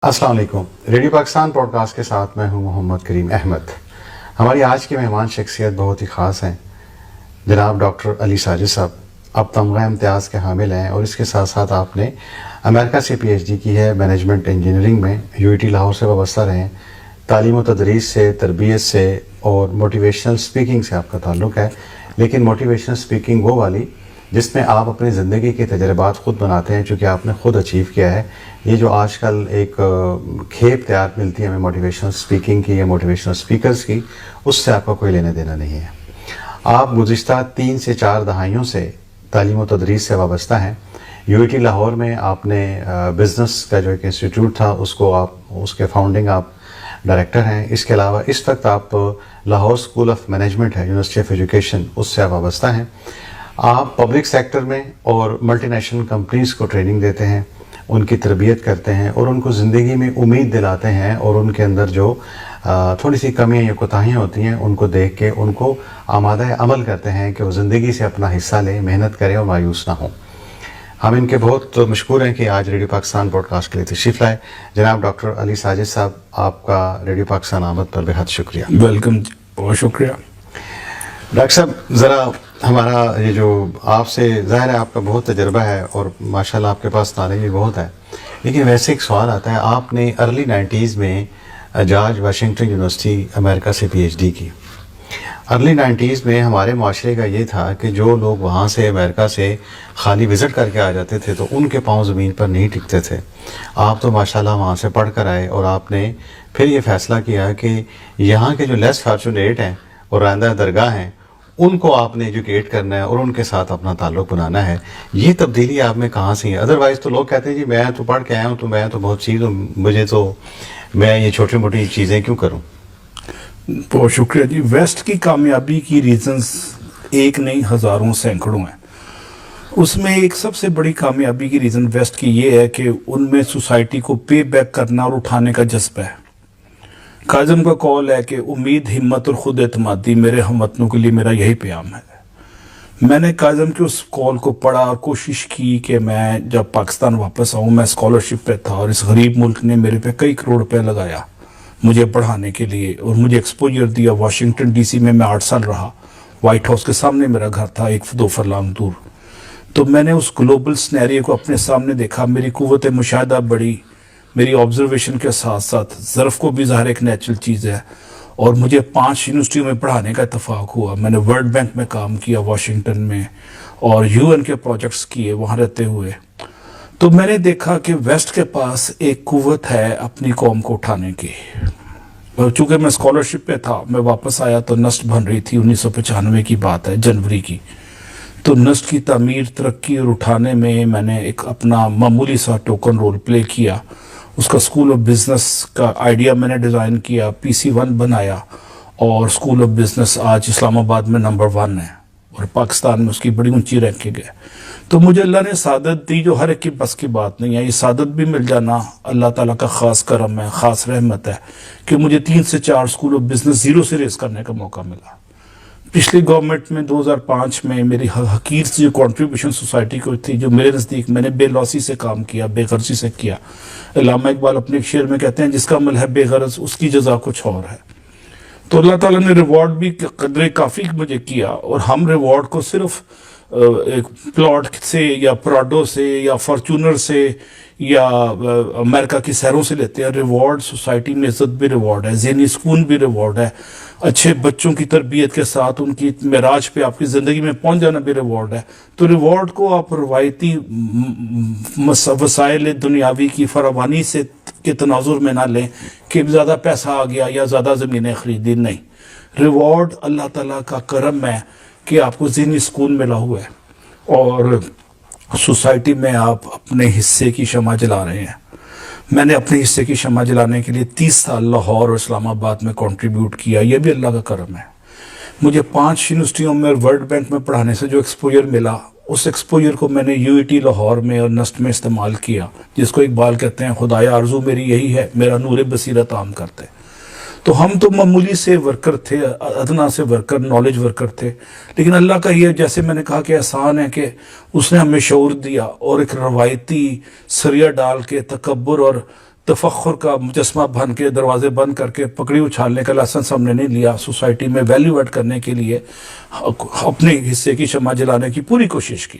अस्सलाम वालेकुम। Radio Pakistan podcast के साथ मैं हूं मोहम्मद करीम अहमद। हमारी आज की मेहमान शख्सियत बहुत ही ख़ास हैं, जनाब डॉक्टर अली साजिद साहब। आप तमगा इम्तियाज़ के हामिल हैं और इसके साथ साथ आपने अमेरिका से PhD की है मैनेजमेंट इंजीनियरिंग में, UET लाहौर से वाबस्ता रहे हैं। तालीम व तदरीस से, तरबियत से और मोटिवेशनल स्पीकिंग से आपका ताल्लुक़ है, लेकिन मोटिवेशनल स्पीकिंग वो वाली जिसमें आप अपनी ज़िंदगी के तजर्बात ख़ुद बनाते हैं, चूँकि आपने ख़ुद अचीव किया है। ये जो आजकल एक खेप तैयार मिलती है हमें मोटिवेशनल स्पीकिंग की या मोटिवेशनल स्पीकर्स की, उससे आपका कोई लेना देना नहीं है। आप गुज़िश्ता 3 से 4 दहाइयों से तालीम व तदरीस से वाबस्ता हैं। UET लाहौर में आपने बिज़नेस का जो एक इंस्टीट्यूट था उसके फाउंडिंग आप डायरेक्टर हैं। इसके अलावा इस वक्त आप लाहौर स्कूल ऑफ मैनेजमेंट है, यूनिवर्सिटी ऑफ एजुकेशन, उससे आप वाबस्ता हैं। आप पब्लिक सेक्टर में और मल्टीनेशनल कंपनीज़ को ट्रेनिंग देते हैं, उनकी तरबियत करते हैं और उनको ज़िंदगी में उम्मीद दिलाते हैं, और उनके अंदर जो थोड़ी सी कमियां या कोताहियां होती हैं उनको देख के उनको आमादा अमल करते हैं कि वो ज़िंदगी से अपना हिस्सा लें, मेहनत करें और मायूस ना हों। हम इनके बहुत मशकूर हैं कि आज रेडियो पाकिस्तान पॉडकास्ट के लिए तशरीफ़ लाए। जनाब डॉक्टर अली साजिद साहब, आपका रेडियो पाकिस्तान आमद पर बेहद शुक्रिया। वेलकम, बहुत शुक्रिया। डॉक्टर साहब, ज़रा हमारा ये जो आपसे ज़ाहिर है आपका बहुत तजर्बा है और माशाल्लाह आपके पास नॉलेज भी बहुत है, लेकिन वैसे एक सवाल आता है, आपने अर्ली 90s में जॉर्ज वाशिंगटन यूनिवर्सिटी अमेरिका से PhD की। अर्ली 90s में हमारे माशरे का ये था कि जो लोग वहाँ से अमेरिका से खाली विज़िट करके आ जाते थे तो उनके पाँव ज़मीन पर नहीं टिकते थे। आप तो माशाल्लाह वहाँ से पढ़ कर आए और आपने फिर ये फ़ैसला किया कि यहाँ के जो लेस फॉर्चुनेट हैं और रांदा दरगाह हैं उनको आपने एजुकेट करना है और उनके साथ अपना ताल्लुक़ बनाना है। ये तब्दीली आप में कहाँ से है? अदरवाइज़ तो लोग कहते हैं जी मैं तो पढ़ के आया हूँ, तो मैं तो बहुत चीज़ हूँ, मुझे तो मैं ये छोटी मोटी चीज़ें क्यों करूँ। बहुत शुक्रिया जी। वेस्ट की कामयाबी की रीजंस एक नहीं हज़ारों सैकड़ों हैं। उसमें एक सबसे बड़ी कामयाबी की रीज़न वेस्ट की ये है कि उनमें सोसाइटी को पे बैक करना और उठाने का जज्बा है। काज़म का कॉल है कि उम्मीद, हिम्मत और खुद एतमादी मेरे हमवतनों के लिए मेरा यही प्याम है। मैंने काज़म के उस कॉल को पढ़ा और कोशिश की कि मैं जब पाकिस्तान वापस आऊँ, मैं स्कॉलरशिप पे था और इस गरीब मुल्क ने मेरे पे कई करोड़ रुपए लगाया मुझे पढ़ाने के लिए और मुझे एक्सपोजर दिया। वाशिंगटन DC में मैं 8 साल रहा। वाइट हाउस के सामने मेरा घर था, 1-2 फरलांग दूर। तो मैंने उस ग्लोबल स्नैरियो को अपने सामने देखा। मेरी कुव्वत मुशाहिदा बढ़ी, मेरी ऑब्जर्वेशन के साथ साथ ज़र्फ़ को भी ज़ाहिर एक नेचुरल चीज़ है, और मुझे 5 यूनिवर्सिटियों में पढ़ाने का इत्तफाक हुआ। मैंने वर्ल्ड बैंक में काम किया वाशिंगटन में और UN के प्रोजेक्ट्स किए वहाँ रहते हुए। तो मैंने देखा कि वेस्ट के पास एक कुव्वत है अपनी कौम को उठाने की। चूँकि मैं स्कॉलरशिप पे था, मैं वापस आया तो नस्ट बन रही थी, 1995 की बात है, जनवरी की। तो नस्ट की तामीर, तरक्की और उठाने में मैंने एक अपना मामूली सा टोकन रोल प्ले किया। उसका स्कूल ऑफ बिज़नेस का आइडिया मैंने डिज़ाइन किया, PC1 बनाया, और स्कूल ऑफ बिज़नेस आज इस्लामाबाद में नंबर 1 है और पाकिस्तान में उसकी बड़ी ऊंची रैंकिंग है। तो मुझे अल्लाह ने सादत दी जो हर एक की बस की बात नहीं है। ये सादत भी मिल जाना अल्लाह ताला का ख़ास करम है, ख़ास रहमत है कि मुझे 3 से 4 स्कूल ऑफ बिज़नेस ज़ीरो से रेस करने का मौका मिला। पिछली गवर्नमेंट में 2005 में मेरी हकीर से जो कॉन्ट्रीब्यूशन सोसाइटी को थी, जो मेरे नज़दीक मैंने बेलौसी से काम किया, बेगर्जी से किया। अल्लामा इकबाल अपने एक शेर में कहते हैं, जिसका अमल है बेगरज उसकी जज़ा कुछ और है। तो अल्लाह ताला ने रिवॉर्ड भी कदरे काफ़ी मुझे किया, और हम रिवॉर्ड को सिर्फ एक प्लॉट से या प्राडो से या फॉर्चूनर से या अमेरिका की शहरों से लेते हैं। रिवॉर्ड सोसाइटी में इज्जत भी रिवॉर्ड है, ज़हनी सुकून भी रिवॉर्ड है, अच्छे बच्चों की तरबियत के साथ उनकी मेराज पे आपकी ज़िंदगी में पहुंच जाना भी रिवॉर्ड है। तो रिवॉर्ड को आप रवायती वसाइल दुनियावी की फरावानी से के तनाजुर में ना लें कि ज़्यादा पैसा आ गया या ज़्यादा ज़मीनें खरीदी। नहीं, रिवॉर्ड अल्लाह ताला का करम है कि आपको ज़हनी सुकून मिला हुआ है और सोसाइटी में आप अपने हिस्से की शमा जला रहे हैं। मैंने अपने हिस्से की शमा जलाने के लिए 30 साल लाहौर और इस्लामाबाद में कंट्रीब्यूट किया। यह भी अल्लाह का करम है। मुझे 5 यूनिवर्सिटियों में वर्ल्ड बैंक में पढ़ाने से जो एक्सपोजर मिला, उस एक्सपोजर को मैंने UET लाहौर में और नस्ट में इस्तेमाल किया, जिसको इकबाल कहते हैं, खुदाया आरजू मेरी यही है मेरा नूर बसीरत आम करते। तो हम तो मामूली से वर्कर थे, अदना से वर्कर, नॉलेज वर्कर थे, लेकिन अल्लाह का ये, जैसे मैंने कहा कि एहसान है कि उसने हमें शऊर दिया और एक रवायती सरिया डाल के तकब्बुर और تفخر کا مجسمہ بن کے دروازے بند کر کے پکڑی اچھالنے کا لائسنس ہم نے نہیں لیا. سوسائٹی میں ویلیو ایڈ کرنے کے لیے اپنے حصے کی شمع جلانے کی پوری کوشش کی.